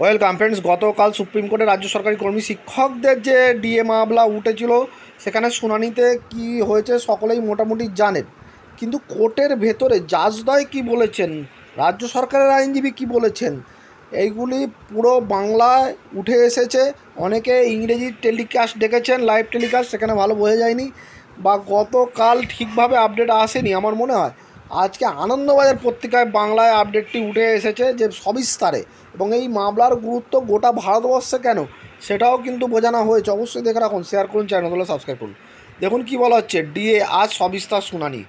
Welcome friends. গতকাল supreme কোর্টে রাজ্য সরকারি কর্মী শিক্ষকদের যে ডিএ মামলা উঠেছিল, সেখানে শুনানিতে কি হয়েছে সকলেই মোটামুটি জানেন। কিন্তু কোর্টের ভেতরে জাজদ্বয় কী বলেছেন, রাজ্য সরকারের আইনজীবী কি বলেছেন, এইগুলি পুরো বাংলায় উঠে এসেছে। অনেকে ইংরেজি টেলিকাস্ট দেখেছেন, লাইভ টেলিকাস্ট, সেখানে ভালো বোঝা যায়নি বা গতকাল ঠিকভাবে আপডেট আসেনি। আমার মনে হয় আজকে আনন্দবাজার পত্রিকায় বাংলায় আপডেটটি উঠে এসেছে যে সবিস্তারে, এবং এই মামলার গুরুত্ব গোটা ভারতবর্ষে কেন সেটাও কিন্তু বোঝানো হয়েছে। অবশ্যই দেখে রাখুন, শেয়ার করুন, চ্যানেলগুলো সাবস্ক্রাইব করুন। দেখুন কি বলা হচ্ছে। ডিএ আজ সবিস্তার শুনানি।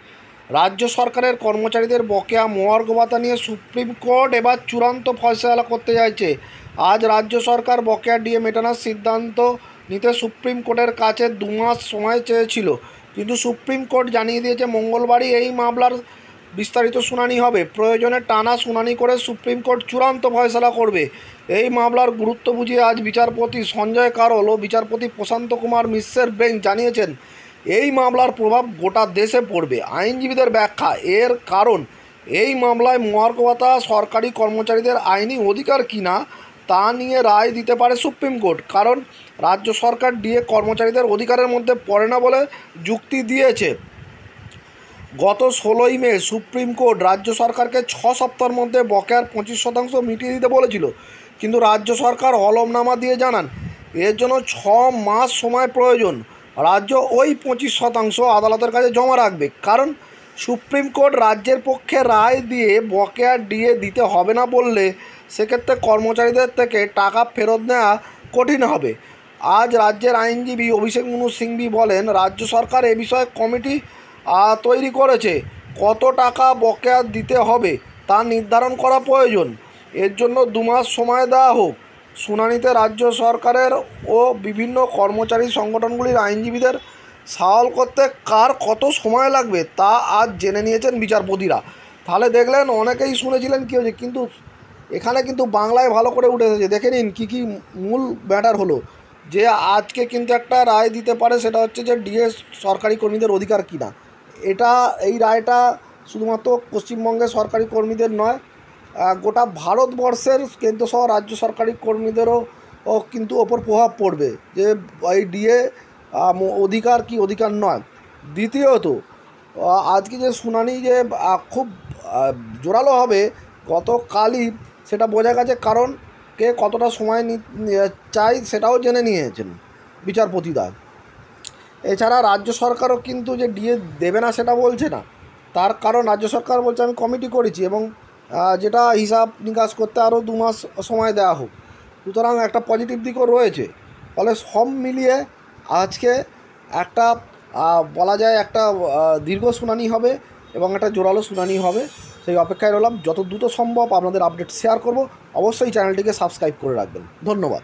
রাজ্য সরকারের কর্মচারীদের বকেয়া মহার্ঘ ভাতা নিয়ে সুপ্রিম কোর্ট এবার চূড়ান্ত ফয়সালা করতে চাইছে। আজ রাজ্য সরকার বকেয়া ডিএ মেটানোর সিদ্ধান্ত নিতে সুপ্রিম কোর্টের কাছে 2 মাস সময় চেয়েছিল, কিন্তু সুপ্রিম কোর্ট জানিয়ে দিয়েছে মঙ্গলবারই এই মামলার বিস্তারিত শুনানি হবে। প্রয়োজনে টানা শুনানি করে সুপ্রিম কোর্ট চূড়ান্ত ফয়সালা করবে। এই মামলার গুরুত্ব বুঝিয়ে আজ বিচারপতি সঞ্জয় কারোল ও বিচারপতি প্রশান্ত কুমার মিশ্রের বেঞ্চ জানিয়েছেন এই মামলার প্রভাব গোটা দেশে পড়বে। আইনজীবীদের ব্যাখ্যা, এর কারণ এই মামলায় মহার্ঘ ভাতা সরকারি কর্মচারীদের আইনি অধিকার কিনা তা নিয়ে রায় দিতে পারে সুপ্রিম কোর্ট, কারণ রাজ্য সরকার ডিএ কর্মচারীদের অধিকারের মধ্যে পড়ে না বলে যুক্তি দিয়েছে। গত 16ই মে সুপ্রিম কোর্ট রাজ্য সরকারকে 6 সপ্তাহের মধ্যে বকেয়ার 25% মিটিয়ে দিতে বলেছিল, কিন্তু রাজ্য সরকার হলফনামা দিয়ে জানান এর জন্য 6 মাস সময় প্রয়োজন। রাজ্য ওই 25% আদালতের কাছে জমা রাখবে, কারণ সুপ্রিম কোর্ট রাজ্যের পক্ষে রায় দিয়ে বকেয়া ডিএ দিতে হবে না বললে সেক্ষেত্রে কর্মচারীদের থেকে টাকা ফেরত নেওয়া কঠিন হবে। আজ রাজ্যের আইনজীবী অভিষেক মনু সিংভি বলেন, রাজ্য সরকার এ বিষয়ে কমিটি তৈরি করেছে। কত টাকা বকেয়া দিতে হবে তা নির্ধারণ করা প্রয়োজন। এর জন্য 2 মাস সময় দেওয়া হোক। শুনানিতে রাজ্য সরকারের ও বিভিন্ন কর্মচারী সংগঠনগুলির আইনজীবীদের সওয়াল করতে কার কত সময় লাগবে তা আজ জেনে নিয়েছেন বিচারপতিরা। তাহলে দেখলেন, অনেকেই শুনেছিলেন কী হয়েছে, কিন্তু এখানে কিন্তু বাংলায় ভালো করে উঠে এসেছে। দেখে নিন কী কী মূল ম্যাটার হলো, যে আজকে কিন্তু একটা রায় দিতে পারে, সেটা হচ্ছে যে ডিএ সরকারি কর্মীদের অধিকার কিনা। এই রায়টা শুধুমাত্র পশ্চিমবঙ্গের সরকারি কর্মীদের নয়, গোটা ভারতবর্ষের কেন্দ্রসহ রাজ্য সরকারি কর্মীদেরও কিন্তু ওপর প্রভাব পড়বে, যে এই ডিএ অধিকার কি অধিকার নয়। দ্বিতীয়ত, আজকে যে শুনানি যে খুব জোরালো হবে গতকালই সেটা বোঝা গেছে, কারণ কে কতটা সময় চাই সেটাও জেনে নিয়েছেন বিচারপতিরা। এছাড়া রাজ্য সরকারও কিন্তু যে ডিএ দেবে না সেটা বলছে না, তার কারণ রাজ্য সরকার বলছে আমি কমিটি করেছি এবং যেটা হিসাব নিকাশ করতে আরও 2 মাস সময় দেওয়া হোক। সুতরাং একটা পজিটিভ দিকও রয়েছে। ফলে সব মিলিয়ে আজকে একটা বলা যায় একটা দীর্ঘ শুনানি হবে এবং একটা জোরালো শুনানি হবে, সেই অপেক্ষায় রইলাম। যত দ্রুত সম্ভব আপনাদের আপডেট শেয়ার করব। অবশ্যই চ্যানেলটিকে সাবস্ক্রাইব করে রাখবেন। ধন্যবাদ।